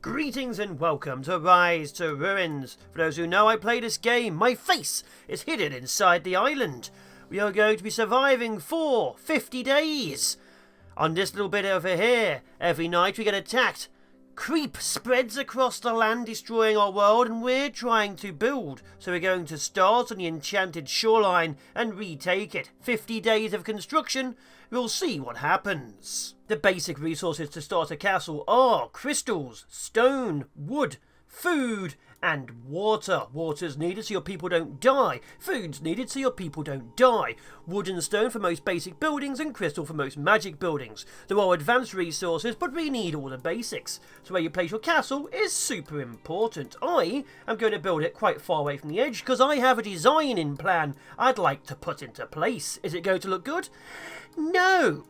Greetings and welcome to Rise to Ruins. For those who know, I play this game. My face is hidden inside the island. We are going to be surviving for 50 days. On this little bit over here, every night we get attacked. Creep spreads across the land, destroying our world, and we're trying to build. So we're going to start on the enchanted shoreline and retake it. 50 days of construction. We'll see what happens. The basic resources to start a castle are crystals, stone, wood, food, and water. Water's needed so your people don't die. Food's needed so your people don't die. Wood and stone for most basic buildings and crystal for most magic buildings. There are advanced resources, but we need all the basics. So where you place your castle is super important. I am going to build it quite far away from the edge because I have a design in plan I'd like to put into place. Is it going to look good? No!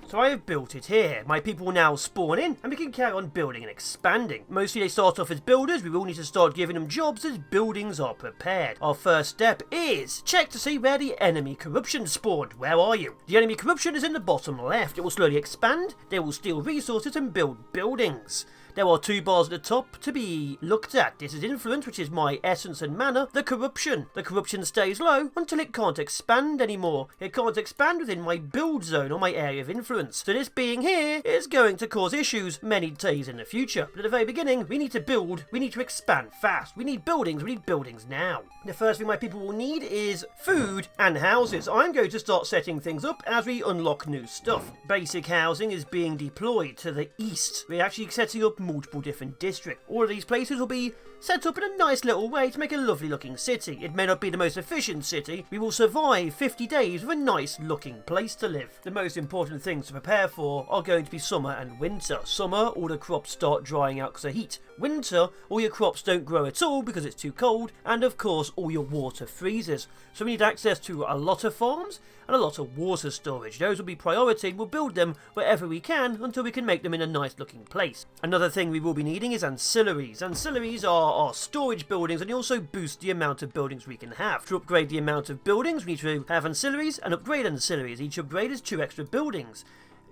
So I have built it here. My people will now spawn in and we can carry on building and expanding. Mostly they start off as builders. We will need to start giving them jobs as buildings are prepared. Our first step is check to see where the enemy corruption spawned. Where are you? The enemy corruption is in the bottom left. It will slowly expand. They will steal resources and build buildings. There are two bars at the top to be looked at. This is influence, which is my essence and mana. The corruption. The corruption stays low until it can't expand anymore. It can't expand within my build zone or my area of influence. So this being here is going to cause issues many days in the future. But at the very beginning, we need to build. We need to expand fast. We need buildings. We need buildings now. The first thing my people will need is food and houses. I'm going to start setting things up as we unlock new stuff. Basic housing is being deployed to the east. We're actually setting up multiple different districts. All of these places will be set up in a nice little way to make a lovely looking city. It may not be the most efficient city. We will survive 50 days with a nice looking place to live. The most important things to prepare for are going to be summer and winter. Summer, all the crops start drying out because of heat. Winter, all your crops don't grow at all because it's too cold. And of course, all your water freezes. So we need access to a lot of farms and a lot of water storage. Those will be priority. We'll build them wherever we can until we can make them in a nice looking place. Another thing we will be needing is ancillaries. Ancillaries are our storage buildings, and they also boost the amount of buildings we can have. To upgrade the amount of buildings, we need to have ancillaries and upgrade ancillaries. Each upgrade is 2 extra buildings.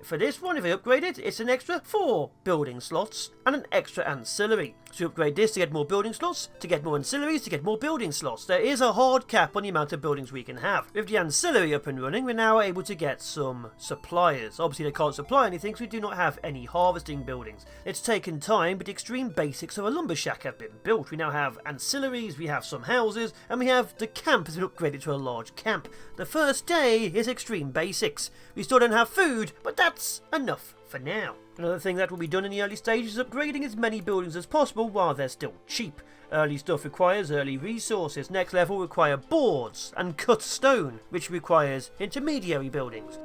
For this one, if I upgrade it, it's an extra 4 building slots and an extra ancillary. To upgrade this to get more building slots, to get more ancillaries, to get more building slots. There is a hard cap on the amount of buildings we can have. With the ancillary up and running, we're now able to get some suppliers. Obviously they can't supply anything because we do not have any harvesting buildings. It's taken time, but the extreme basics of a lumber shack have been built. We now have ancillaries, we have some houses, and we have the camp has been upgraded to a large camp. The first day is extreme basics. We still don't have food, but that's enough for now. Another thing that will be done in the early stages is upgrading as many buildings as possible while they're still cheap. Early stuff requires early resources. Next level require boards and cut stone, which requires intermediary buildings.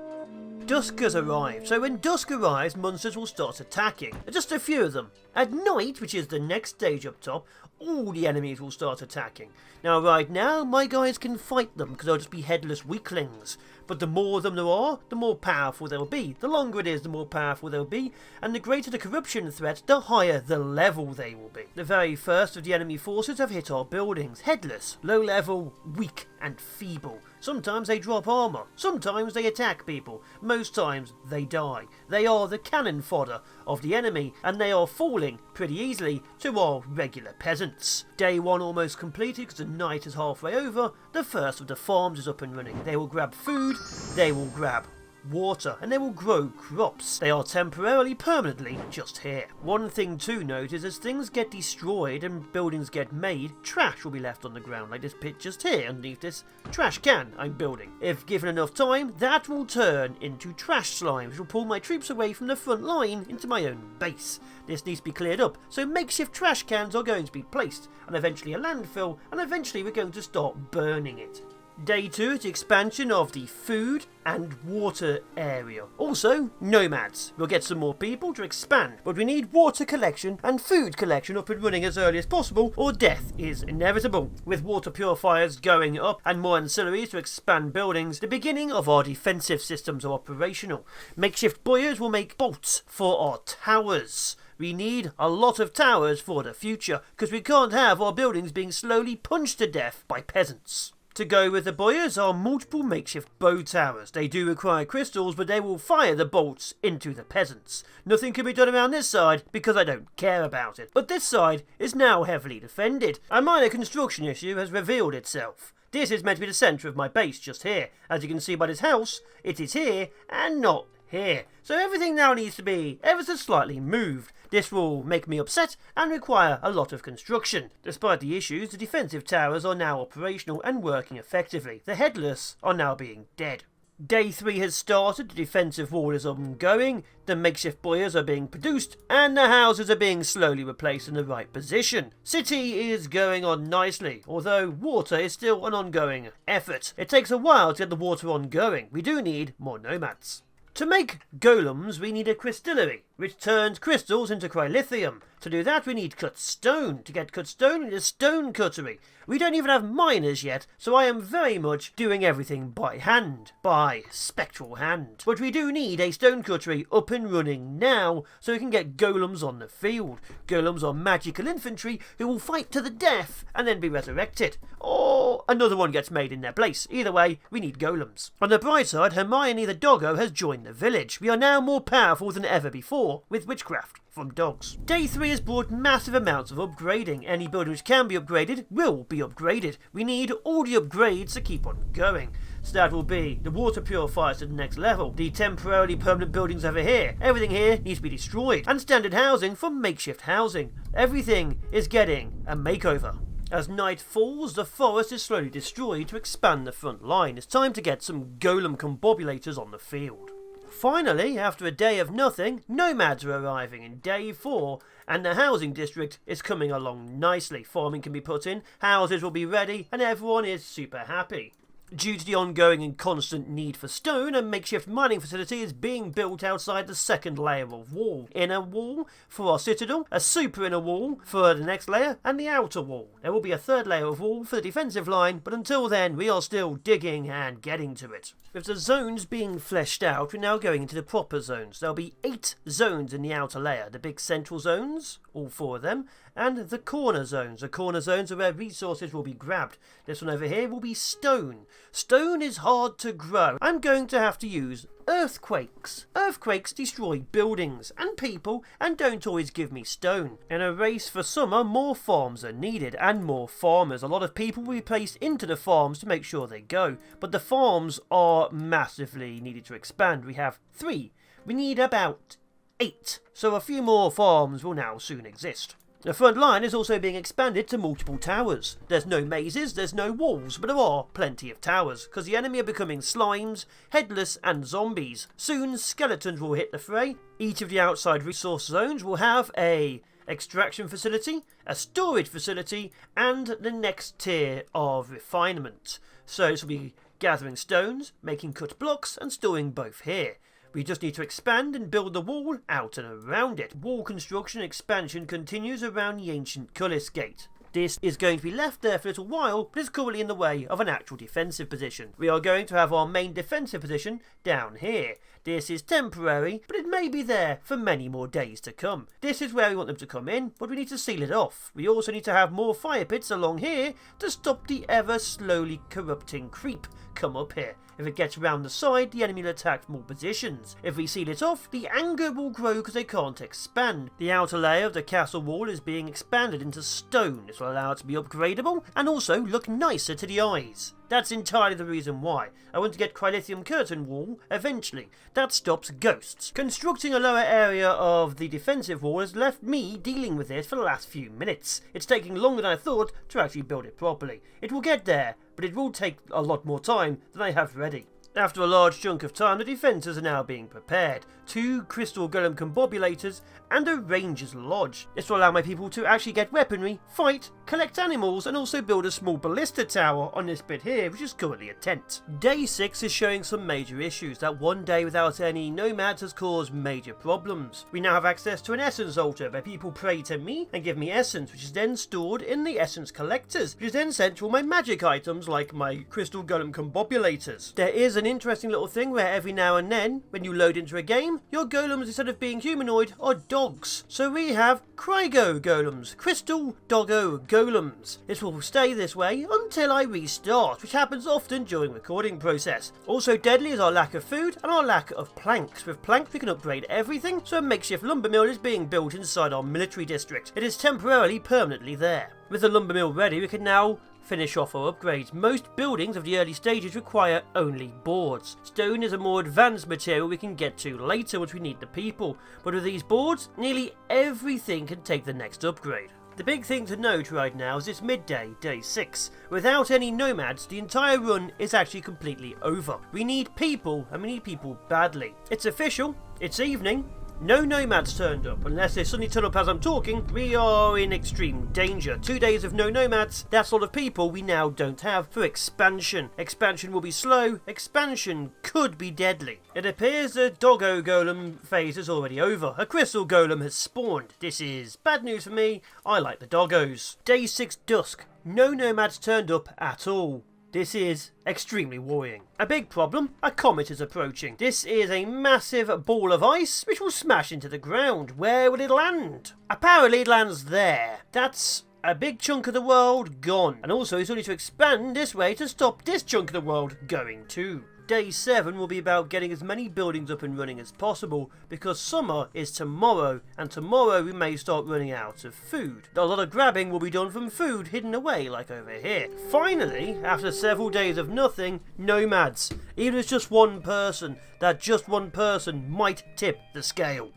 Dusk has arrived, so when dusk arrives, monsters will start attacking. Just a few of them. At night, which is the next stage up top, all the enemies will start attacking. Now right now, my guys can fight them because they'll just be headless weaklings. But the more of them there are, the more powerful they'll be. The longer it is, the more powerful they'll be. And the greater the corruption threat, the higher the level they will be. The very first of the enemy forces have hit our buildings. Headless, low level, weak and feeble. Sometimes they drop armor. Sometimes they attack people. Most times they die. They are the cannon fodder of the enemy, and they are falling pretty easily to our regular peasants. Day 1 almost completed because the night is halfway over. The first of the farms is up and running. They will grab food, they will grab water, and they will grow crops. They are temporarily, permanently just here. One thing to note is as things get destroyed and buildings get made, trash will be left on the ground, like this pit just here underneath this trash can I'm building. If given enough time, that will turn into trash slime, which will pull my troops away from the front line into my own base. This needs to be cleared up, so makeshift trash cans are going to be placed, and eventually a landfill, and eventually we're going to start burning it. Day 2 is the expansion of the food and water area. Also, nomads. We'll get some more people to expand, but we need water collection and food collection up and running as early as possible, or death is inevitable. With water purifiers going up and more ancillaries to expand buildings, the beginning of our defensive systems are operational. Makeshift boyers will make bolts for our towers. We need a lot of towers for the future, because we can't have our buildings being slowly punched to death by peasants. To go with the boyers are multiple makeshift bow towers. They do require crystals, but they will fire the bolts into the peasants. Nothing can be done around this side because I don't care about it. But this side is now heavily defended. A minor construction issue has revealed itself. This is meant to be the centre of my base just here. As you can see by this house, it is here and not here. So everything now needs to be ever so slightly moved. This will make me upset and require a lot of construction. Despite the issues, the defensive towers are now operational and working effectively. The headless are now being dead. Day 3 has started, the defensive wall is ongoing, the makeshift boyers are being produced, and the houses are being slowly replaced in the right position. City is going on nicely, although water is still an ongoing effort. It takes a while to get the water ongoing. We do need more nomads. To make golems, we need a crystallary, which turns crystals into crylithium. To do that, we need cut stone. To get cut stone, we need a stone cuttery. We don't even have miners yet, so I am very much doing everything by hand. By spectral hand. But we do need a stone cuttery up and running now, so we can get golems on the field. Golems are magical infantry who will fight to the death and then be resurrected. Or another one gets made in their place. Either way, we need golems. On the bright side, Hermione the doggo has joined the village. We are now more powerful than ever before with witchcraft from dogs. Day 3 has brought massive amounts of upgrading. Any building which can be upgraded will be upgraded. We need all the upgrades to keep on going. So that will be the water purifiers to the next level, the temporarily permanent buildings over here. Everything here needs to be destroyed. And standard housing for makeshift housing. Everything is getting a makeover. As night falls, the forest is slowly destroyed to expand the front line. It's time to get some golem combobulators on the field. Finally, after a day of nothing, nomads are arriving in day 4, and the housing district is coming along nicely. Farming can be put in, houses will be ready, and everyone is super happy. Due to the ongoing and constant need for stone, a makeshift mining facility is being built outside the second layer of wall. Inner wall for our citadel, a super inner wall for the next layer, and the outer wall. There will be a third layer of wall for the defensive line, but until then we are still digging and getting to it. With the zones being fleshed out, we're now going into the proper zones. There'll be 8 zones in the outer layer. The big central zones, all 4 of them, and the corner zones. The corner zones are where resources will be grabbed. This one over here will be stone. Stone is hard to grow. I'm going to have to use earthquakes. Earthquakes destroy buildings and people and don't always give me stone. In a race for summer, more farms are needed and more farmers. A lot of people will be placed into the farms to make sure they go. But the farms are massively needed to expand. We have 3. We need about 8. So a few more farms will now soon exist. The front line is also being expanded to multiple towers. There's no mazes, there's no walls, but there are plenty of towers, because the enemy are becoming slimes, headless and zombies. Soon, skeletons will hit the fray. Each of the outside resource zones will have a extraction facility, a storage facility, and the next tier of refinement. So this will be gathering stones, making cut blocks, and storing both here. We just need to expand and build the wall out and around it. Wall construction expansion continues around the ancient Cullis Gate. This is going to be left there for a little while, but is currently in the way of an actual defensive position. We are going to have our main defensive position down here. This is temporary, but it may be there for many more days to come. This is where we want them to come in, but we need to seal it off. We also need to have more fire pits along here to stop the ever slowly corrupting creep come up here. If it gets around the side, the enemy will attack from all positions. If we seal it off, the anger will grow because they can't expand. The outer layer of the castle wall is being expanded into stone. This will allow it to be upgradable and also look nicer to the eyes. That's entirely the reason why. I want to get crylithium curtain wall eventually. That stops ghosts. Constructing a lower area of the defensive wall has left me dealing with it for the last few minutes. It's taking longer than I thought to actually build it properly. It will get there, but it will take a lot more time than I have ready. After a large chunk of time, the defences are now being prepared. 2 crystal golem combobulators and a ranger's lodge. This will allow my people to actually get weaponry, fight, collect animals, and also build a small ballista tower on this bit here, which is currently a tent. Day 6 is showing some major issues. That one day without any nomads has caused major problems. We now have access to an essence altar where people pray to me and give me essence, which is then stored in the essence collectors, which is then sent to all my magic items like my crystal golem combobulators. There is an an interesting little thing where every now and then, when you load into a game, your golems, instead of being humanoid, are dogs. So we have Crygo golems, crystal doggo golems. This will stay this way until I restart, which happens often during recording process. Also deadly is our lack of food and our lack of planks. With planks we can upgrade everything, so a makeshift lumber mill is being built inside our military district. It is temporarily permanently there. With the lumber mill ready, we can now finish off our upgrades. Most buildings of the early stages require only boards. Stone is a more advanced material we can get to later once we need the people, but with these boards, nearly everything can take the next upgrade. The big thing to note right now is it's midday, day 6. Without any nomads, the entire run is actually completely over. We need people, and we need people badly. It's official, it's evening. No nomads turned up. Unless they suddenly turn up as I'm talking, we are in extreme danger. 2 days of no nomads, that sort of people we now don't have for expansion. Expansion will be slow, expansion could be deadly. It appears the doggo golem phase is already over. A crystal golem has spawned. This is bad news for me, I like the doggos. Day 6 dusk, no nomads turned up at all. This is extremely worrying. A big problem, a comet is approaching. This is a massive ball of ice which will smash into the ground. Where will it land? Apparently it lands there. That's a big chunk of the world gone. And also it's only to expand this way to stop this chunk of the world going too. Day 7 will be about getting as many buildings up and running as possible because summer is tomorrow, and tomorrow we may start running out of food. A lot of grabbing will be done from food hidden away like over here. Finally, after several days of nothing, nomads. Even if it's just one person, that just one person might tip the scale.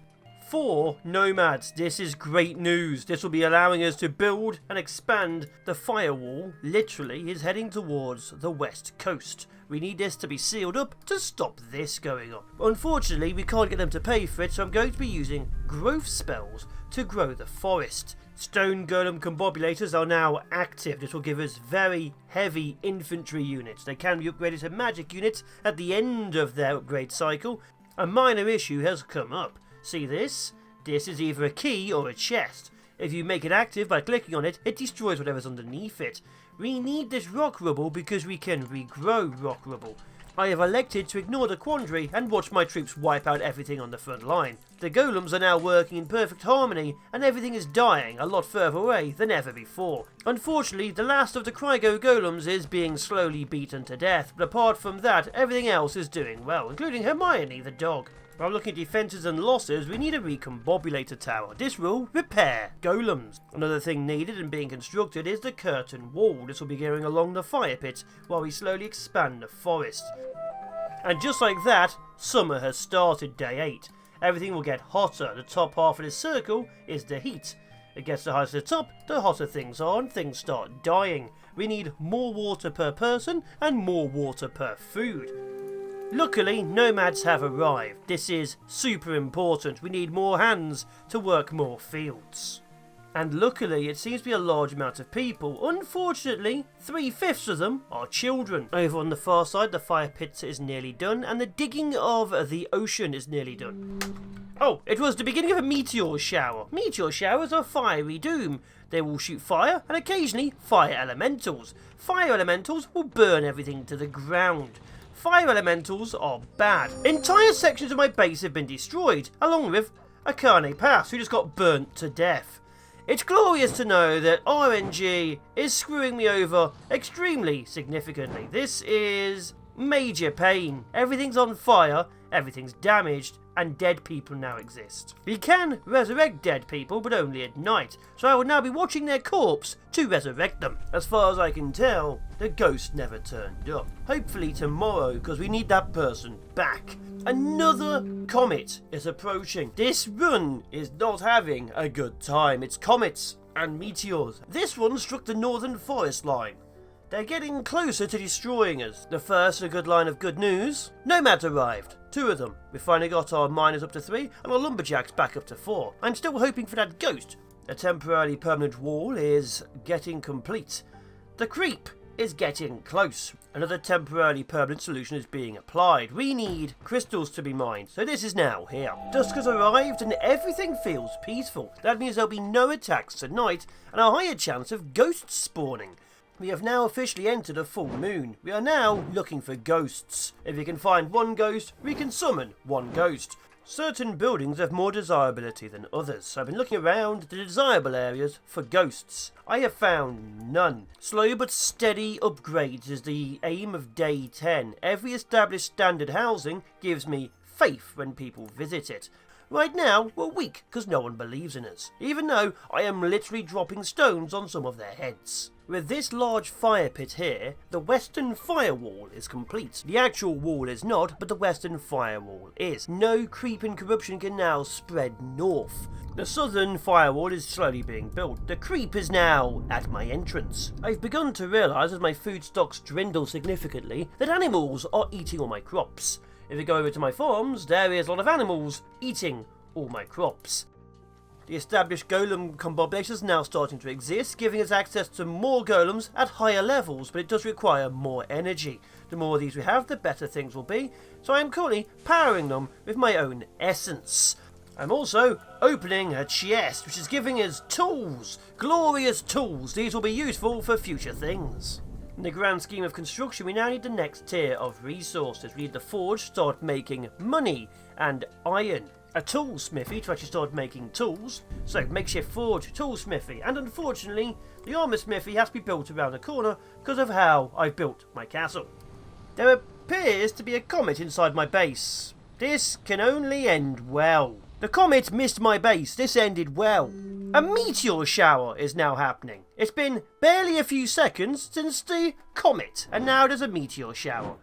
4 nomads. This is great news. This will be allowing us to build and expand. The firewall literally is heading towards the west coast. We need this to be sealed up to stop this going on. Unfortunately, we can't get them to pay for it, so I'm going to be using growth spells to grow the forest. Stone golem combobulators are now active. This will give us very heavy infantry units. They can be upgraded to magic units at the end of their upgrade cycle. A minor issue has come up. See this? This is either a key or a chest. If you make it active by clicking on it, it destroys whatever's underneath it. We need this rock rubble because we can regrow rock rubble. I have elected to ignore the quandary and watch my troops wipe out everything on the front line. The golems are now working in perfect harmony and everything is dying a lot further away than ever before. Unfortunately, the last of the Crygo golems is being slowly beaten to death, but apart from that, everything else is doing well, including Hermione the dog. While looking at defences and losses, we need a recombobulator tower. This will repair golems. Another thing needed and being constructed is the curtain wall. This will be going along the fire pit while we slowly expand the forest. And just like that, summer has started, day 8. Everything will get hotter. The top half of this circle is the heat. It gets the higher to the top, the hotter things are and things start dying. We need more water per person and more water per food. Luckily, nomads have arrived. This is super important. We need more hands to work more fields. And luckily, it seems to be a large amount of people. Unfortunately, 3/5 of them are children. Over on the far side, the fire pit is nearly done, and the digging of the ocean is nearly done. Oh, it was the beginning of a meteor shower. Meteor showers are fiery doom. They will shoot fire, and occasionally fire elementals. Fire elementals will burn everything to the ground. Fire elementals are bad. Entire sections of my base have been destroyed, along with a Carne Pass who just got burnt to death. It's glorious to know that RNG is screwing me over extremely significantly. This is major pain. Everything's on fire, everything's damaged, and dead people now exist. We can resurrect dead people, but only at night, so I will now be watching their corpse to resurrect them. As far as I can tell, the ghost never turned up. Hopefully tomorrow, because we need that person back. Another comet is approaching. This run is not having a good time. It's comets and meteors. This one struck the northern forest line. They're getting closer to destroying us. The first, a good line of good news. Nomads arrived. 2 of them. We finally got our miners up to 3 and our lumberjacks back up to 4. I'm still hoping for that ghost. The temporarily permanent wall is getting complete. The creep is getting close. Another temporarily permanent solution is being applied. We need crystals to be mined, so this is now here. Dusk has arrived and everything feels peaceful. That means there'll be no attacks tonight and a higher chance of ghosts spawning. We have now officially entered a full moon. We are now looking for ghosts. If we can find one ghost, we can summon one ghost. Certain buildings have more desirability than others, so I've been looking around the desirable areas for ghosts. I have found none. Slow but steady upgrades is the aim of day 10. Every established standard housing gives me faith when people visit it. Right now, we're weak because no one believes in us, even though I am literally dropping stones on some of their heads. With this large fire pit here, the western firewall is complete. The actual wall is not, but the western firewall is. No creep and corruption can now spread north. The southern firewall is slowly being built. The creep is now at my entrance. I've begun to realise as my food stocks dwindle significantly that animals are eating all my crops. If you go over to my farms, there is a lot of animals eating all my crops. The established golem combobulation is now starting to exist, giving us access to more golems at higher levels, but it does require more energy. The more of these we have, the better things will be, so I am currently powering them with my own essence. I'm also opening a chest, which is giving us tools, glorious tools. These will be useful for future things. In the grand scheme of construction, we now need the next tier of resources. We need the forge to start making money and iron. A tool smithy to actually start making tools. So makeshift forge, tool smithy, and unfortunately the armor smithy has to be built around the corner because of how I've built my castle. There appears to be a comet inside my base. This can only end well. The comet missed my base. This ended well. A meteor shower is now happening. It's been barely a few seconds since the comet, and now there's a meteor shower.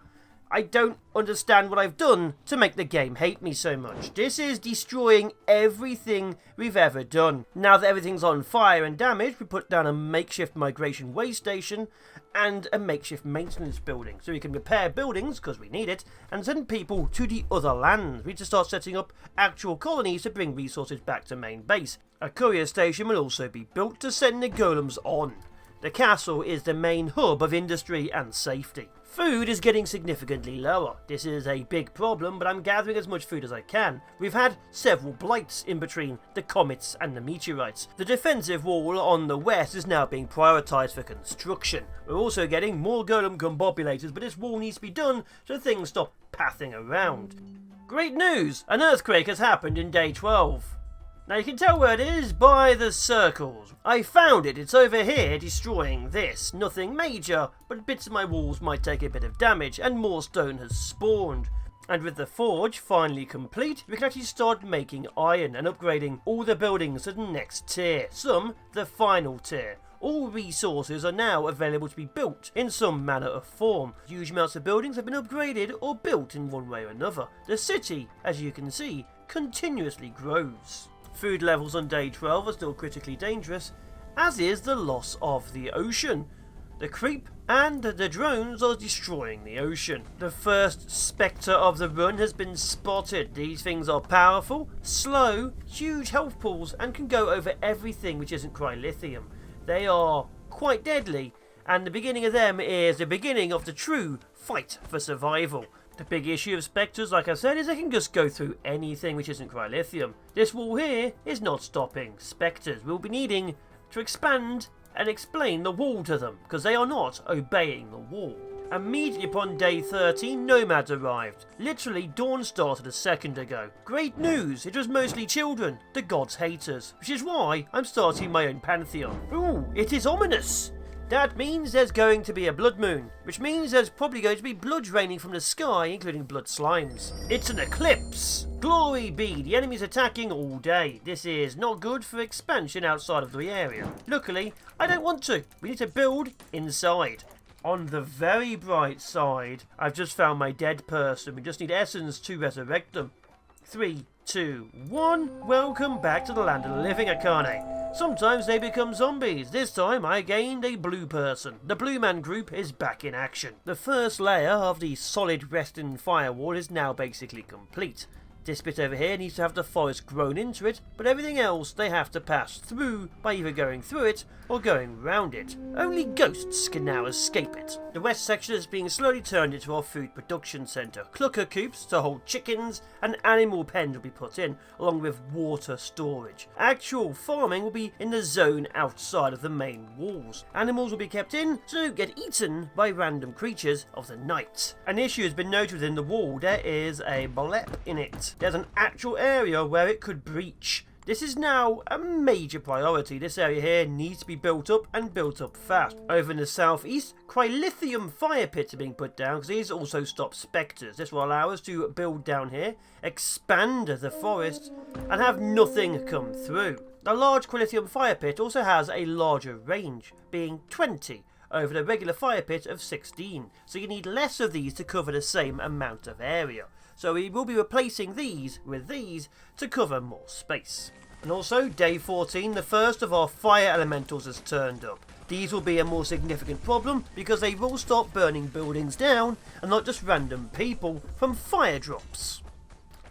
I don't understand what I've done to make the game hate me so much. This is destroying everything we've ever done. Now that everything's on fire and damaged, we put down a makeshift migration way station and a makeshift maintenance building. So we can repair buildings, because we need it, and send people to the other lands. We need to start setting up actual colonies to bring resources back to main base. A courier station will also be built to send the golems on. The castle is the main hub of industry and safety. Food is getting significantly lower. This is a big problem, but I'm gathering as much food as I can. We've had several blights in between the comets and the meteorites. The defensive wall on the west is now being prioritised for construction. We're also getting more golem combobulators, but this wall needs to be done so things stop pathing around. Great news! An earthquake has happened in day 12. Now you can tell where it is by the circles. I found it. It's over here destroying this. Nothing major, but bits of my walls might take a bit of damage and more stone has spawned. And with the forge finally complete, we can actually start making iron and upgrading all the buildings to the next tier. Some, the final tier. All resources are now available to be built in some manner or form. Huge amounts of buildings have been upgraded or built in one way or another. The city, as you can see, continuously grows. Food levels on day 12 are still critically dangerous, as is the loss of the ocean. The creep and the drones are destroying the ocean. The first spectre of the run has been spotted. These things are powerful, slow, huge health pools, and can go over everything which isn't cryolithium. They are quite deadly, and the beginning of them is the beginning of the true fight for survival. The big issue of spectres, like I said, is they can just go through anything which isn't cryolithium. This wall here is not stopping spectres. We'll be needing to expand and explain the wall to them, because they are not obeying the wall. Immediately upon day 13, nomads arrived. Literally, dawn started a second ago. Great news, it was mostly children, the gods' haters, which is why I'm starting my own pantheon. Ooh, it is ominous! That means there's going to be a blood moon, which means there's probably going to be blood raining from the sky, including blood slimes. It's an eclipse! Glory be, the enemy's attacking all day. This is not good for expansion outside of the area. Luckily, I don't want to. We need to build inside. On the very bright side, I've just found my dead person. We just need essence to resurrect them. 3, 2, 1. Welcome back to the land of the living, Akane. Sometimes they become zombies. This time I gained a blue person. The blue man group is back in action. The first layer of the solid western firewall is now basically complete. This bit over here needs to have the forest grown into it, but everything else they have to pass through by either going through it or going round it. Only ghosts can now escape it. The west section is being slowly turned into our food production centre. Clucker coops to hold chickens and animal pens will be put in, along with water storage. Actual farming will be in the zone outside of the main walls. Animals will be kept in so they don't get eaten by random creatures of the night. An issue has been noted within the wall. There is a blep in it. There's an actual area where it could breach. This is now a major priority. This area here needs to be built up and built up fast. Over in the southeast, cryolithium fire pits are being put down because these also stop spectres. This will allow us to build down here, expand the forest, and have nothing come through. The large cryolithium fire pit also has a larger range, being 20 over the regular fire pit of 16, so you need less of these to cover the same amount of area. So we will be replacing these with these to cover more space. And also, day 14, the first of our fire elementals has turned up. These will be a more significant problem because they will start burning buildings down and not just random people from fire drops.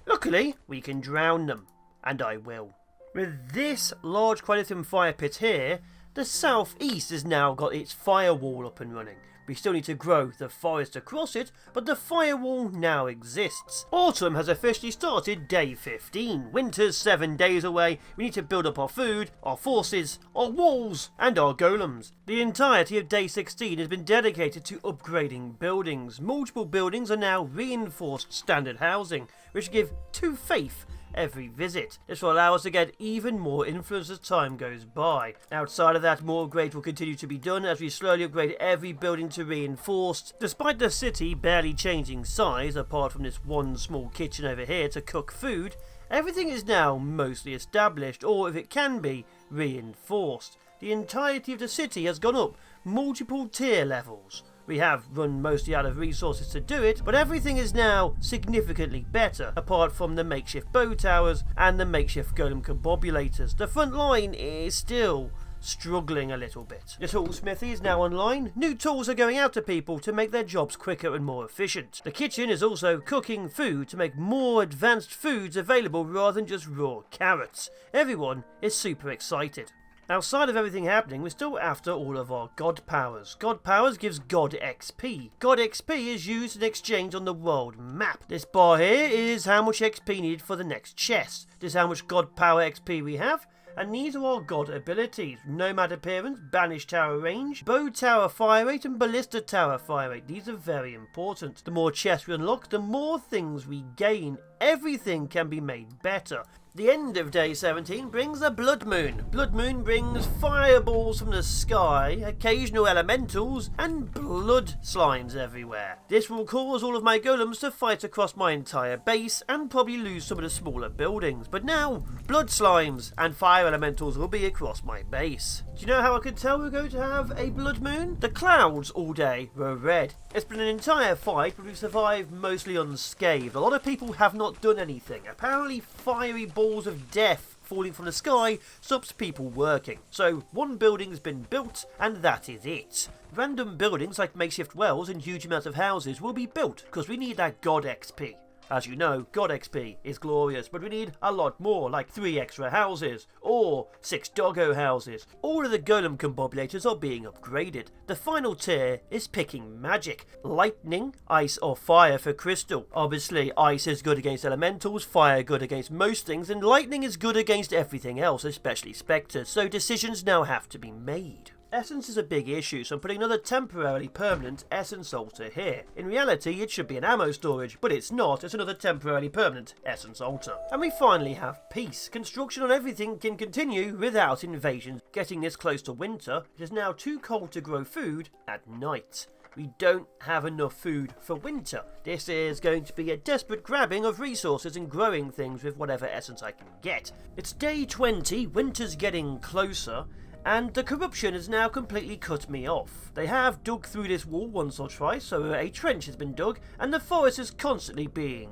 Luckily, we can drown them, and I will. With this large cryolithium fire pit here, the southeast has now got its firewall up and running. We still need to grow the forest across it, but the firewall now exists. Autumn has officially started day 15. Winter's 7 days away. We need to build up our food, our forces, our walls, and our golems. The entirety of day 16 has been dedicated to upgrading buildings. Multiple buildings are now reinforced standard housing, which give 2 faith every visit. This will allow us to get even more influence as time goes by. Outside of that, more upgrades will continue to be done as we slowly upgrade every building to reinforced. Despite the city barely changing size, apart from this one small kitchen over here to cook food, everything is now mostly established, or if it can be, reinforced. The entirety of the city has gone up multiple tier levels. We have run mostly out of resources to do it, but everything is now significantly better, apart from the makeshift bow towers and the makeshift golem combobulators. The front line is still struggling a little bit. The tool smithy is now online. New tools are going out to people to make their jobs quicker and more efficient. The kitchen is also cooking food to make more advanced foods available rather than just raw carrots. Everyone is super excited. Outside of everything happening, we're still after all of our God powers. God powers gives God XP. God XP is used in exchange on the world map. This bar here is how much XP needed for the next chest. This is how much God power XP we have. And these are our God abilities: Nomad Appearance, Banish Tower Range, Bow Tower Fire Rate, and Ballista Tower Fire Rate. These are very important. The more chests we unlock, the more things we gain. Everything can be made better. The end of day 17 brings a blood moon. Blood moon brings fireballs from the sky, occasional elementals, and blood slimes everywhere. This will cause all of my golems to fight across my entire base and probably lose some of the smaller buildings. But now, blood slimes and fire elementals will be across my base. Do you know how I could tell we're going to have a blood moon? The clouds all day were red. It's been an entire fight, but we've survived mostly unscathed. A lot of people have not done anything. Apparently fiery balls of death falling from the sky stops people working. So one building's been built, and that is it. Random buildings like makeshift wells and huge amounts of houses will be built, because we need that God XP. As you know, God XP is glorious, but we need a lot more, like 3 extra houses, or 6 doggo houses. All of the golem combobulators are being upgraded. The final tier is picking magic. Lightning, ice or fire for crystal. Obviously, ice is good against elementals, fire good against most things, and lightning is good against everything else, especially spectres, so decisions now have to be made. Essence is a big issue, so I'm putting another temporarily permanent essence altar here. In reality, it should be an ammo storage, but it's not. It's another temporarily permanent essence altar. And we finally have peace. Construction on everything can continue without invasion. Getting this close to winter, it is now too cold to grow food at night. We don't have enough food for winter. This is going to be a desperate grabbing of resources and growing things with whatever essence I can get. It's day 20, winter's getting closer, and the corruption has now completely cut me off. They have dug through this wall once or twice, so a trench has been dug, and the forest is constantly being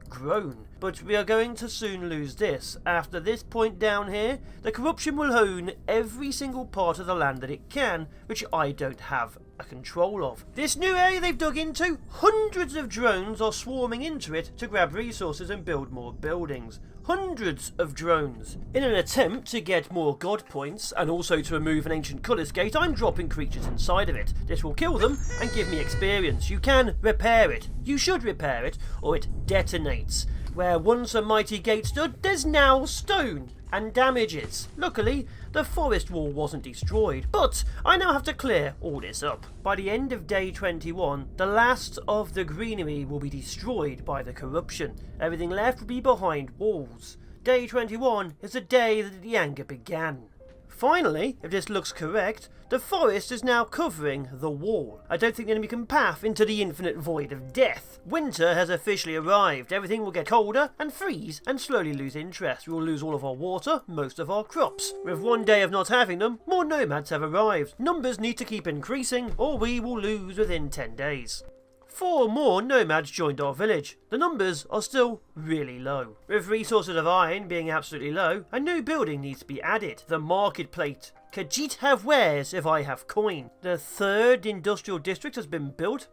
grown. But we are going to soon lose this. After this point down here, the corruption will own every single part of the land that it can, which I don't have a control of. This new area they've dug into, hundreds of drones are swarming into it to grab resources and build more buildings. Hundreds of drones. In an attempt to get more god points and also to remove an ancient cultist gate, I'm dropping creatures inside of it. This will kill them and give me experience. You can repair it. You should repair it or it detonates. Where once a mighty gate stood, there's now stone and damages. Luckily, the forest wall wasn't destroyed, but I now have to clear all this up. By the end of day 21, the last of the greenery will be destroyed by the corruption. Everything left will be behind walls. Day 21 is the day that the anger began. Finally, if this looks correct, the forest is now covering the wall. I don't think the enemy can path into the infinite void of death. Winter has officially arrived. Everything will get colder and freeze and slowly lose interest. We will lose all of our water, most of our crops. With one day of not having them, more nomads have arrived. Numbers need to keep increasing or we will lose within 10 days. 4 more nomads joined our village. The numbers are still really low. With resources of iron being absolutely low, a new building needs to be added. The market plate. Khajiit have wares if I have coin. The 3rd industrial district has been built.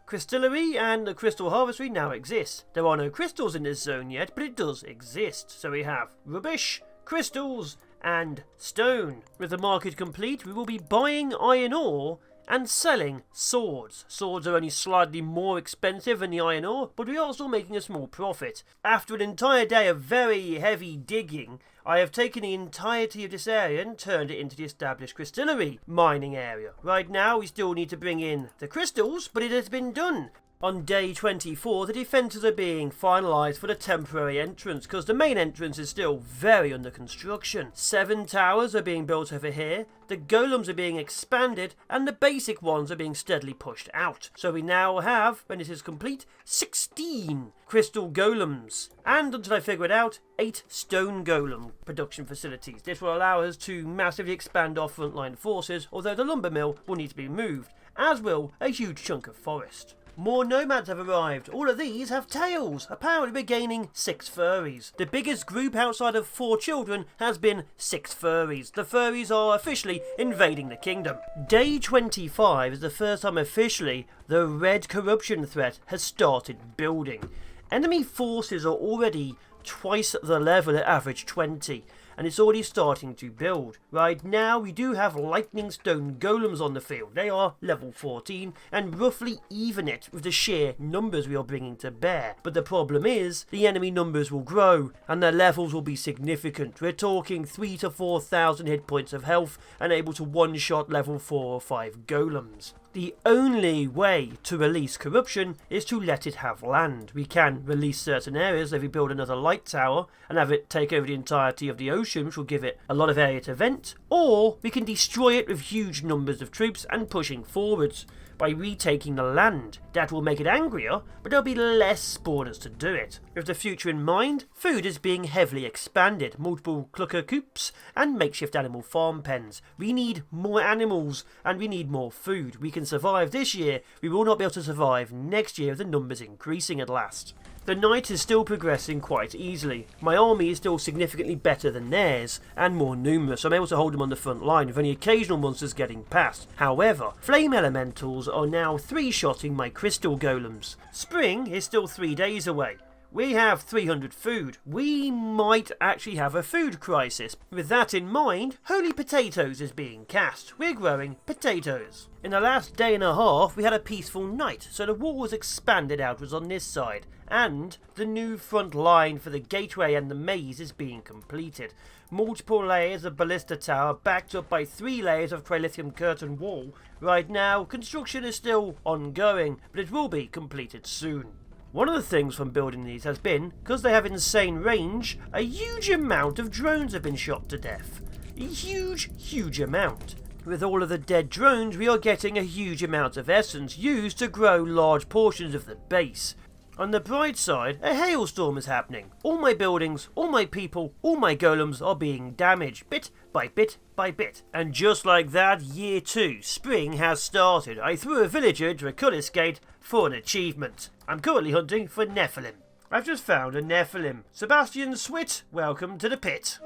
Crystillery and the crystal harvestery now exist. There are no crystals in this zone yet, but it does exist. So we have rubbish, crystals, and stone. With the market complete, we will be buying iron ore and selling swords. Swords are only slightly more expensive than the iron ore, but we are still making a small profit. After an entire day of very heavy digging, I have taken the entirety of this area and turned it into the established crystillery mining area. Right now we still need to bring in the crystals, but it has been done. On day 24, the defences are being finalised for the temporary entrance, because the main entrance is still very under construction. 7 towers are being built over here, the golems are being expanded, and the basic ones are being steadily pushed out. So we now have, when this is complete, 16 crystal golems. And until I figure it out, 8 stone golem production facilities. This will allow us to massively expand our frontline forces, although the lumber mill will need to be moved, as will a huge chunk of forest. More nomads have arrived. All of these have tails. Apparently we're gaining 6 furries. The biggest group outside of 4 children has been 6 furries. The furries are officially invading the kingdom. Day 25 is the first time officially the red corruption threat has started building. Enemy forces are already twice the level at average 20. And it's already starting to build. Right now we do have lightning stone golems on the field. They are level 14 and roughly even it with the sheer numbers we are bringing to bear. But the problem is the enemy numbers will grow and their levels will be significant. We're talking 3,000 to 4,000 hit points of health and able to one-shot level 4 or 5 golems. The only way to release corruption is to let it have land. We can release certain areas if we build another light tower and have it take over the entirety of the ocean, which will give it a lot of area to vent, or we can destroy it with huge numbers of troops and pushing forwards by retaking the land. That will make it angrier, but there'll be less spawners to do it. With the future in mind, food is being heavily expanded, multiple clucker coops and makeshift animal farm pens. We need more animals and we need more food. We can survive this year, we will not be able to survive next year with the numbers increasing at last. The night is still progressing quite easily. My army is still significantly better than theirs, and more numerous, so I'm able to hold them on the front line with only occasional monsters getting past. However, flame elementals are now 3-shotting my crystal golems. Spring is still 3 days away. We have 300 food. We might actually have a food crisis. With that in mind, holy potatoes is being cast. We're growing potatoes. In the last day and a half, we had a peaceful night, so the wall was expanded outwards on this side, and the new front line for the gateway and the maze is being completed. Multiple layers of ballista tower backed up by 3 layers of chrylithium curtain wall. Right now, construction is still ongoing, but it will be completed soon. One of the things from building these has been, because they have insane range, a huge amount of drones have been shot to death. A huge amount. With all of the dead drones, we are getting a huge amount of essence used to grow large portions of the base. On the bright side, a hailstorm is happening. All my buildings, all my people, all my golems are being damaged, bit by bit by bit. And just like that, year 2, spring has started. I threw a villager into a cultist gate for an achievement. I'm currently hunting for Nephilim. I've just found a Nephilim. Sebastian Swit, welcome to the pit.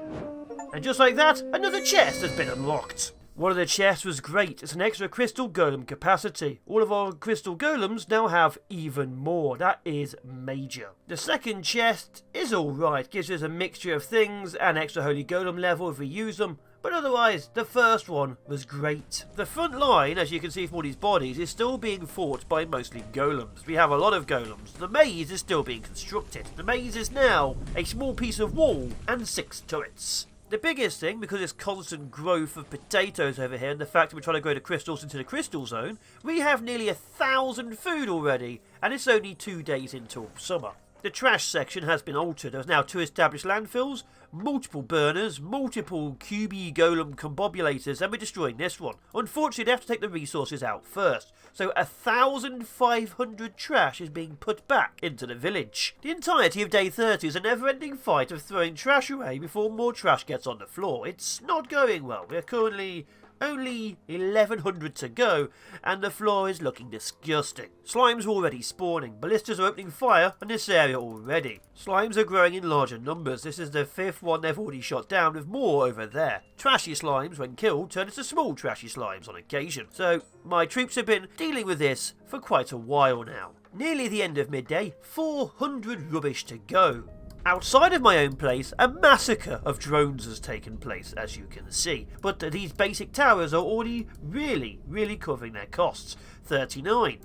And just like that, another chest has been unlocked. One of the chests was great. It's an extra crystal golem capacity. All of our crystal golems now have even more. That is major. The second chest is alright. Gives us a mixture of things and extra holy golem level if we use them. But otherwise, the first one was great. The front line, as you can see from all these bodies, is still being fought by mostly golems. We have a lot of golems. The maze is still being constructed. The maze is now a small piece of wall and 6 turrets. The biggest thing, because it's constant growth of potatoes over here and the fact that we're trying to grow the crystals into the crystal zone, we have nearly 1,000 food already, and it's only 2 days into summer. The trash section has been altered. There's now 2 established landfills, multiple burners, multiple QB golem combobulators, and we're destroying this one. Unfortunately, they have to take the resources out first, so 1,500 trash is being put back into the village. The entirety of day 30 is a never-ending fight of throwing trash away before more trash gets on the floor. It's not going well. We're currently only 1,100 to go, and the floor is looking disgusting. Slimes are already spawning. Ballistas are opening fire on this area already. Slimes are growing in larger numbers. This is the 5th one they've already shot down, with more over there. Trashy slimes, when killed, turn into small trashy slimes on occasion. So my troops have been dealing with this for quite a while now. Nearly the end of midday, 400 rubbish to go. Outside of my own place, a massacre of drones has taken place, as you can see. But these basic towers are already really covering their costs. 39,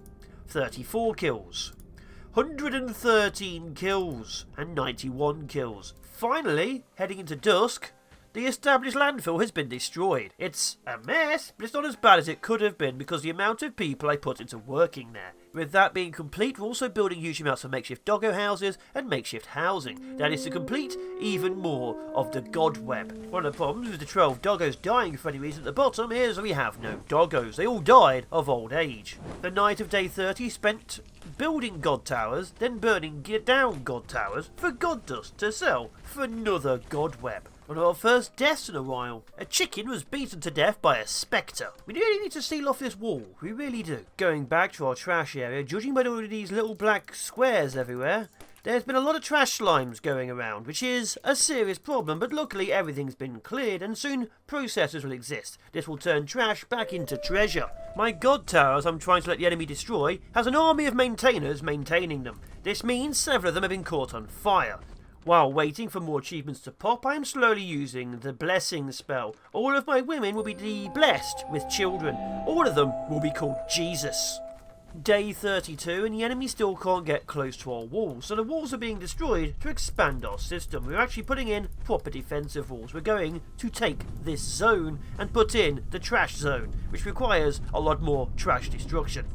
34 kills, 113 kills, and 91 kills. Finally, heading into dusk, the established landfill has been destroyed. It's a mess, but it's not as bad as it could have been because the amount of people I put into working there. With that being complete, we're also building huge amounts of makeshift doggo houses and makeshift housing. That is to complete even more of the god web. One of the problems with the 12 doggos dying for any reason at the bottom is we have no doggos. They all died of old age. The night of day 30 spent building god towers, then burning down god towers for god dust to sell for another god web. One of our first deaths in a while. A chicken was beaten to death by a spectre. We really need to seal off this wall. We really do. Going back to our trash area, judging by all of these little black squares everywhere, there's been a lot of trash slimes going around, which is a serious problem, but luckily everything's been cleared and soon processors will exist. This will turn trash back into treasure. My god towers I'm trying to let the enemy destroy has an army of maintainers maintaining them. This means several of them have been caught on fire. While waiting for more achievements to pop, I am slowly using the blessing spell. All of my women will be blessed with children. All of them will be called Jesus. Day 32 and the enemy still can't get close to our walls, so the walls are being destroyed to expand our system. We're actually putting in proper defensive walls. We're going to take this zone and put in the trash zone, which requires a lot more trash destruction.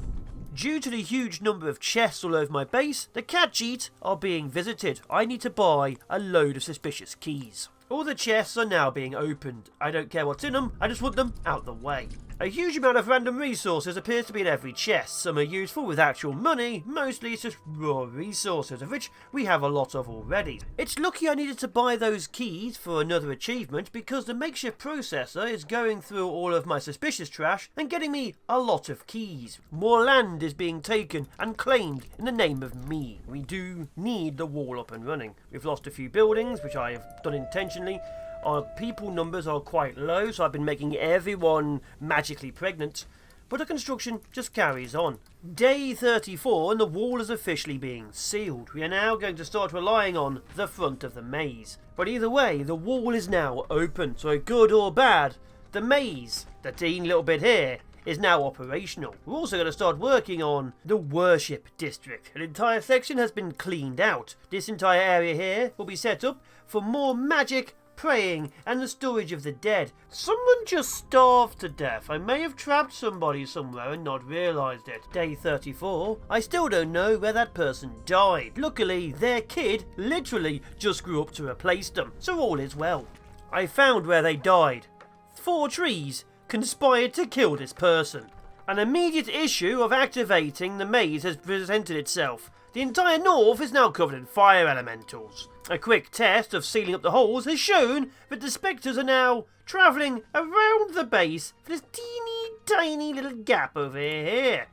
Due to the huge number of chests all over my base, the Khajiit are being visited. I need to buy a load of suspicious keys. All the chests are now being opened. I don't care what's in them, I just want them out the way. A huge amount of random resources appears to be in every chest. Some are useful with actual money, mostly it's just raw resources, of which we have a lot of already. It's lucky I needed to buy those keys for another achievement because the makeshift processor is going through all of my suspicious trash and getting me a lot of keys. More land is being taken and claimed in the name of me. We do need the wall up and running. We've lost a few buildings, which I have done intentionally. Our people numbers are quite low, so I've been making everyone magically pregnant. But the construction just carries on. Day 34 and the wall is officially being sealed. We are now going to start relying on the front of the maze. But either way, the wall is now open, so good or bad, the maze, the teeny little bit here, is now operational. We're also going to start working on the worship district. An entire section has been cleaned out. This entire area here will be set up for more magic, praying, and the storage of the dead. Someone just starved to death. I may have trapped somebody somewhere and not realised it. Day 34. I still don't know where that person died. Luckily, their kid literally just grew up to replace them, so all is well. I found where they died. 4 trees conspired to kill this person. An immediate issue of activating the maze has presented itself. The entire north is now covered in fire elementals. A quick test of sealing up the holes has shown that the spectres are now travelling around the base for this teeny tiny little gap over here.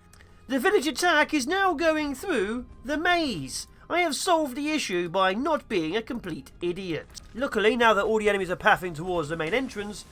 The village attack is now going through the maze. I have solved the issue by not being a complete idiot. Luckily, now that all the enemies are pathing towards the main entrance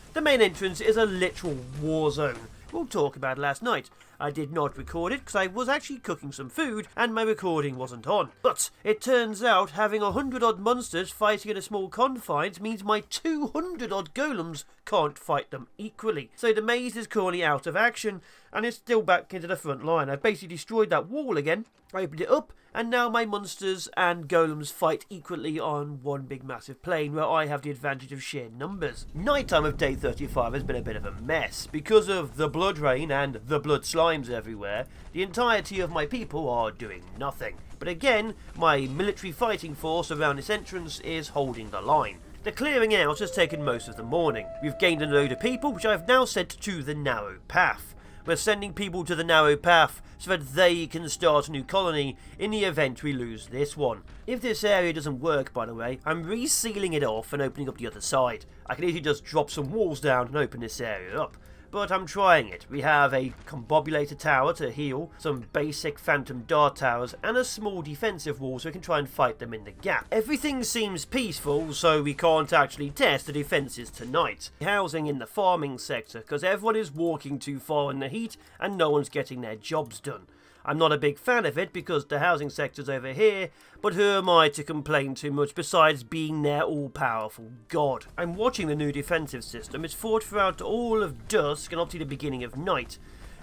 is a literal war zone. We'll talk about it last night. I did not record it because I was actually cooking some food and my recording wasn't on. But it turns out having 100 odd monsters fighting in a small confines means my 200 odd golems can't fight them equally. So the maze is currently out of action and it's still back into the front line. I basically destroyed that wall again, opened it up, and now my monsters and golems fight equally on one big massive plane where I have the advantage of sheer numbers. Nighttime of day 35 has been a bit of a mess. Because of the blood rain and the blood slimes everywhere, the entirety of my people are doing nothing. But again, my military fighting force around this entrance is holding the line. The clearing out has taken most of the morning. We've gained a load of people which I've now sent to the narrow path. We're sending people to the narrow path so that they can start a new colony in the event we lose this one. If this area doesn't work, by the way, I'm resealing it off and opening up the other side. I can easily just drop some walls down and open this area up. But I'm trying it. We have a combobulator tower to heal, some basic phantom dart towers, and a small defensive wall so we can try and fight them in the gap. Everything seems peaceful, so we can't actually test the defences tonight. Housing in the farming sector, because everyone is walking too far in the heat and no one's getting their jobs done. I'm not a big fan of it because the housing sector's over here, but who am I to complain too much besides being their all-powerful god? I'm watching the new defensive system. It's fought throughout all of dusk and up to the beginning of night.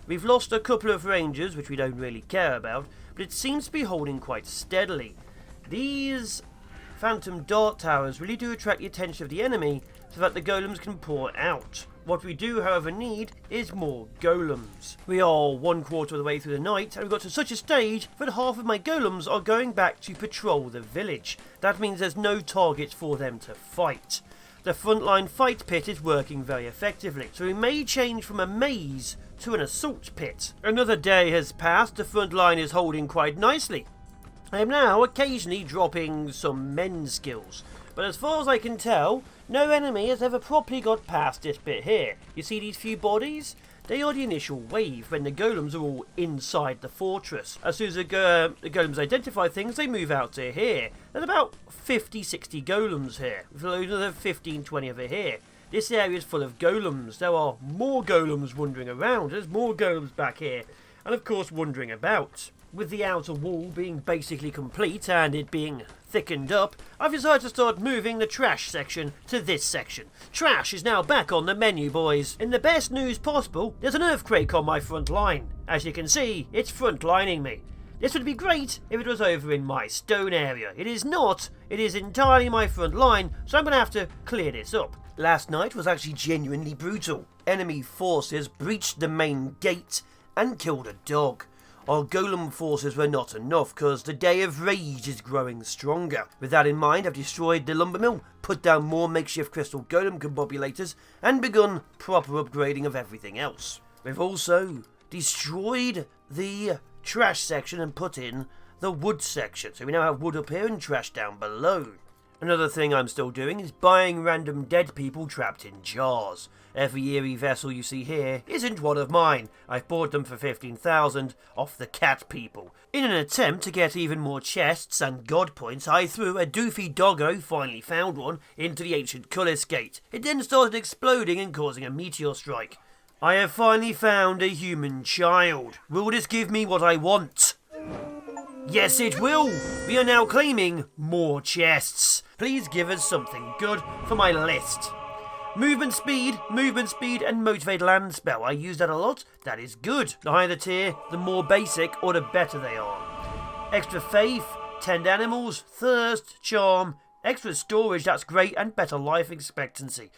We've lost a couple of rangers, which we don't really care about, but it seems to be holding quite steadily. These phantom dart towers really do attract the attention of the enemy so that the golems can pour out. What we do, however, need is more golems. We are 1/4 of the way through the night, and we've got to such a stage that half of my golems are going back to patrol the village. That means there's no targets for them to fight. The frontline fight pit is working very effectively, so we may change from a maze to an assault pit. Another day has passed, the front line is holding quite nicely. I am now occasionally dropping some men skills, but as far as I can tell, no enemy has ever properly got past this bit here. You see these few bodies? They are the initial wave when the golems are all inside the fortress. As soon as the golems identify things, they move out to here. There's about 50-60 golems here, with another 15-20 over here. This area is full of golems. There are more golems wandering around. There's more golems back here, and of course wandering about. With the outer wall being basically complete and it being thickened up, I've decided to start moving the trash section to this section. Trash is now back on the menu, boys. In the best news possible, there's an earthquake on my front line. As you can see, it's frontlining me. This would be great if it was over in my stone area. It is not. It is entirely my front line, so I'm going to have to clear this up. Last night was actually genuinely brutal. Enemy forces breached the main gate and killed a dog. Our golem forces were not enough because the day of rage is growing stronger. With that in mind, I've destroyed the lumber mill, put down more makeshift crystal golem combobulators, and begun proper upgrading of everything else. We've also destroyed the trash section and put in the wood section, so we now have wood up here and trash down below. Another thing I'm still doing is buying random dead people trapped in jars. Every eerie vessel you see here isn't one of mine. I've bought them for 15,000 off the cat people. In an attempt to get even more chests and god points, I threw a doofy doggo, finally found one, into the ancient Cullis Gate. It then started exploding and causing a meteor strike. I have finally found a human child. Will this give me what I want? Yes, it will! We are now claiming more chests. Please give us something good for my list. Movement speed, and motivate land spell. I use that a lot. That is good. The higher the tier, the more basic or the better they are. Extra faith, tend animals, thirst, charm, extra storage, that's great, and better life expectancy.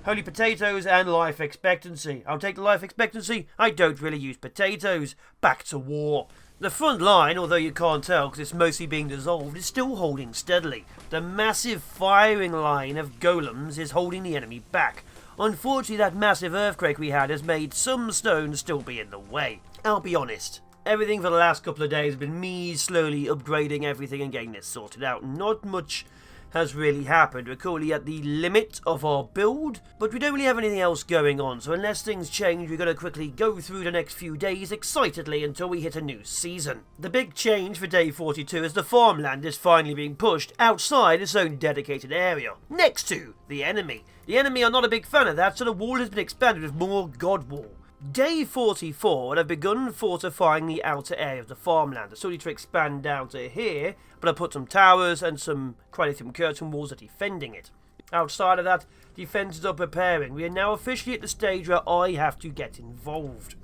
Holy potatoes and life expectancy. I'll take the life expectancy. I don't really use potatoes. Back to war. The front line, although you can't tell because it's mostly being dissolved, is still holding steadily. The massive firing line of golems is holding the enemy back. Unfortunately, that massive earthquake we had has made some stones still be in the way. I'll be honest, everything for the last couple of days has been me slowly upgrading everything and getting this sorted out. Not much has really happened. We're currently at the limit of our build, but we don't really have anything else going on, so unless things change, we're going to quickly go through the next few days excitedly until we hit a new season. The big change for day 42 is the farmland is finally being pushed outside its own dedicated area, next to the enemy. The enemy are not a big fan of that, so the wall has been expanded with more God Wall. Day 44, and I've begun fortifying the outer area of the farmland. I still need to expand down to here, but I put some towers and some cryolithium curtain walls are defending it. Outside of that, defences are preparing. We are now officially at the stage where I have to get involved.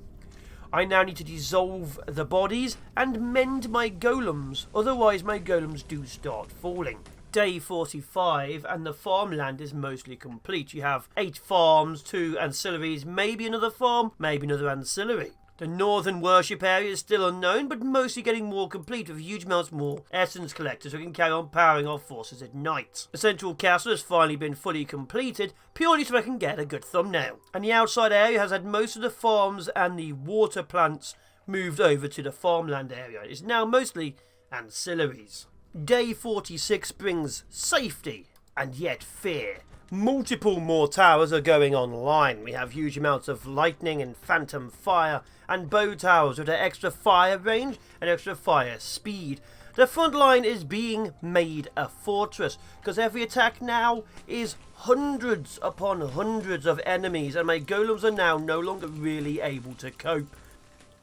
I now need to dissolve the bodies and mend my golems, otherwise my golems do start falling. Day 45 and the farmland is mostly complete. You have 8 farms, 2 ancillaries, maybe another farm, maybe another ancillary. The northern worship area is still unknown, but mostly getting more complete with huge amounts more essence collectors so we can carry on powering our forces at night. The central castle has finally been fully completed, purely so I can get a good thumbnail. And the outside area has had most of the farms and the water plants moved over to the farmland area. It's now mostly ancillaries. Day 46 brings safety and yet fear. Multiple more towers are going online. We have huge amounts of lightning and phantom fire and bow towers with their extra fire range and extra fire speed. The front line is being made a fortress because every attack now is hundreds upon hundreds of enemies and my golems are now no longer really able to cope.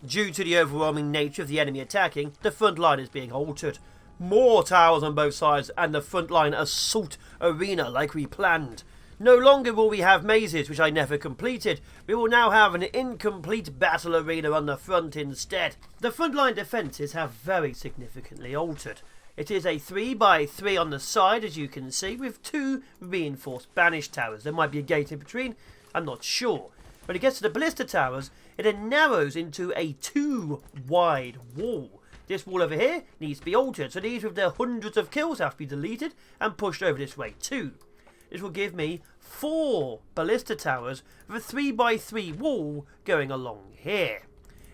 Due to the overwhelming nature of the enemy attacking, the front line is being altered. More towers on both sides and the frontline assault arena like we planned. No longer will we have mazes, which I never completed. We will now have an incomplete battle arena on the front instead. The frontline defences have very significantly altered. It is a 3x3 on the side, as you can see, with 2 reinforced banish towers. There might be a gate in between, I'm not sure. When it gets to the ballista towers, it then narrows into a 2-wide wall. This wall over here needs to be altered, so these with their hundreds of kills have to be deleted and pushed over this way too. This will give me 4 ballista towers with a 3x3 wall going along here.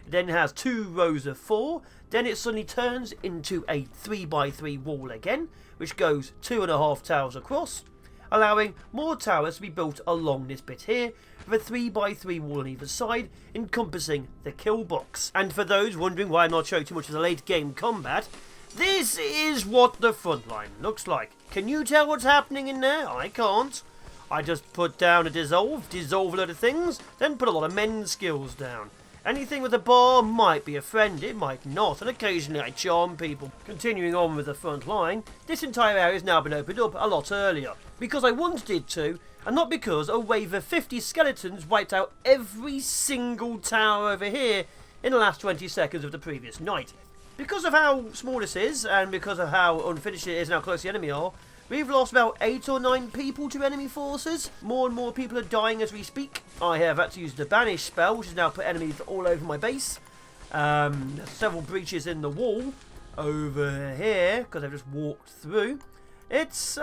It then has 2 rows of 4, then it suddenly turns into a 3x3 wall again, which goes 2.5 towers across, allowing more towers to be built along this bit here, with a 3x3 wall on either side, encompassing the kill box. And for those wondering why I'm not showing too much of the late game combat, this is what the front line looks like. Can you tell what's happening in there? I can't. I just put down a dissolve a load of things, then put a lot of mend skills down. Anything with a bar might be a friend, it might not, and occasionally I charm people. Continuing on with the front line, this entire area has now been opened up a lot earlier, because I wanted it to, and not because a wave of 50 skeletons wiped out every single tower over here in the last 20 seconds of the previous night. Because of how small this is, and because of how unfinished it is and how close the enemy are, we've lost about 8 or 9 people to enemy forces. More and more people are dying as we speak. I have had to use the banish spell, which has now put enemies all over my base. There's several breaches in the wall over here, because I've just walked through. It's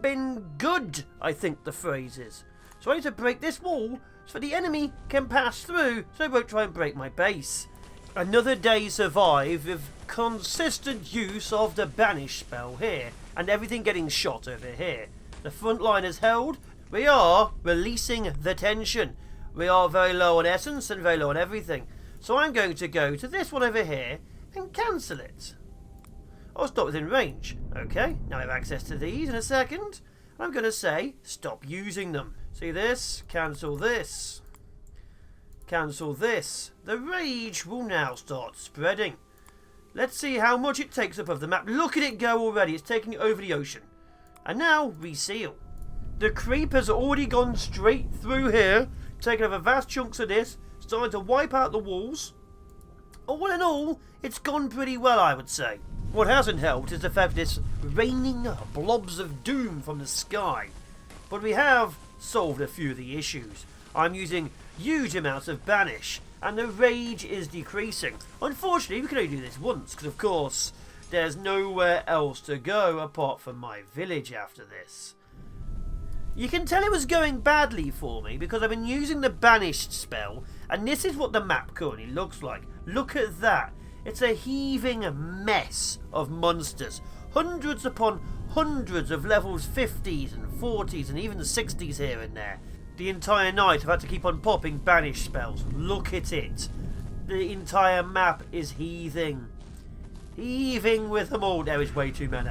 been good, I think the phrase is. So I need to break this wall so the enemy can pass through, so they won't try and break my base. Another day survived with consistent use of the banish spell here, and everything getting shot over here. The front line is held. We are releasing the tension. We are very low on essence and very low on everything. So I'm going to go to this one over here and cancel it. I'll stop within range. Okay, now I have access to these in a second. I'm going to say stop using them. See this? Cancel this. Cancel this. The rage will now start spreading. Let's see how much it takes up of the map. Look at it go already. It's taking it over the ocean. And now, reseal. The creep has already gone straight through here, taking over vast chunks of this, starting to wipe out the walls. All in all, it's gone pretty well, I would say. What hasn't helped is the fact that it's raining blobs of doom from the sky. But we have solved a few of the issues. I'm using huge amounts of banish, and the rage is decreasing. Unfortunately, we can only do this once, because of course, there's nowhere else to go apart from my village after this. You can tell it was going badly for me, because I've been using the banished spell, and this is what the map currently looks like. Look at that. It's a heaving mess of monsters. hundreds upon hundreds of levels 50s and 40s and even the 60s here and there. The entire night I've had to keep on popping banish spells. Look at it. The entire map is heaving. Heaving with them all. There is way too many.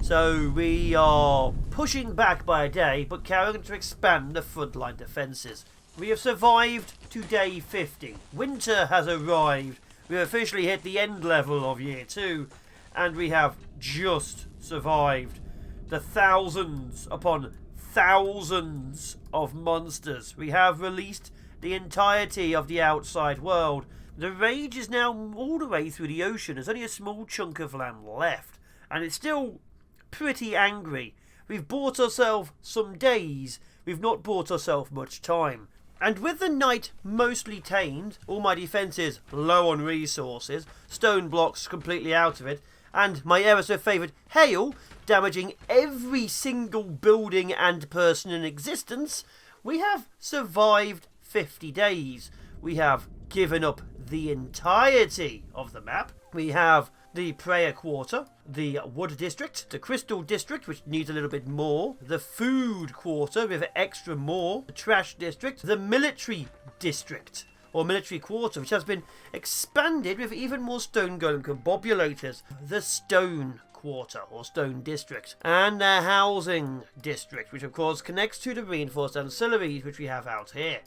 So we are pushing back by a day, but carrying to expand the frontline defences. We have survived to day 50. Winter has arrived. We have officially hit the end level of year 2, and we have just survived the thousands upon thousands of monsters. We have released the entirety of the outside world. The rage is now all the way through the ocean. There's only a small chunk of land left, and it's still pretty angry. We've bought ourselves some days. We've not bought ourselves much time. And with the night mostly tamed, all my defences low on resources, stone blocks completely out of it, and my ever so favoured hail damaging every single building and person in existence, we have survived 50 days. We have given up the entirety of the map. We have the prayer quarter, the wood district, the crystal district, which needs a little bit more, the food quarter with extra more, the trash district, the military district, or military quarter, which has been expanded with even more stone golem combobulators, the stone quarter, or stone district, and the housing district, which of course connects to the reinforced ancillaries, which we have out here,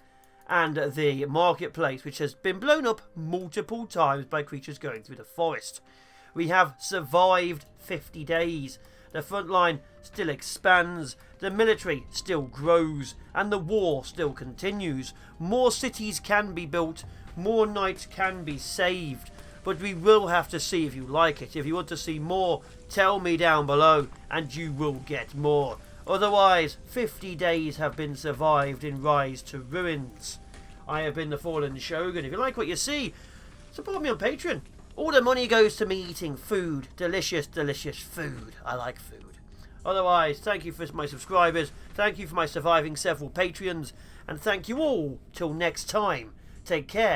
and the marketplace, which has been blown up multiple times by creatures going through the forest. We have survived 50 days. The front line still expands, the military still grows, and the war still continues. More cities can be built, more knights can be saved, but we will have to see if you like it. If you want to see more, tell me down below, and you will get more. Otherwise, 50 days have been survived in Rise to Ruins. I have been the Fallen Shogun. If you like what you see, support me on Patreon. All the money goes to me eating food. Delicious, delicious food. I like food. Otherwise, thank you for my subscribers. Thank you for my surviving several Patreons. And thank you all till next time. Take care.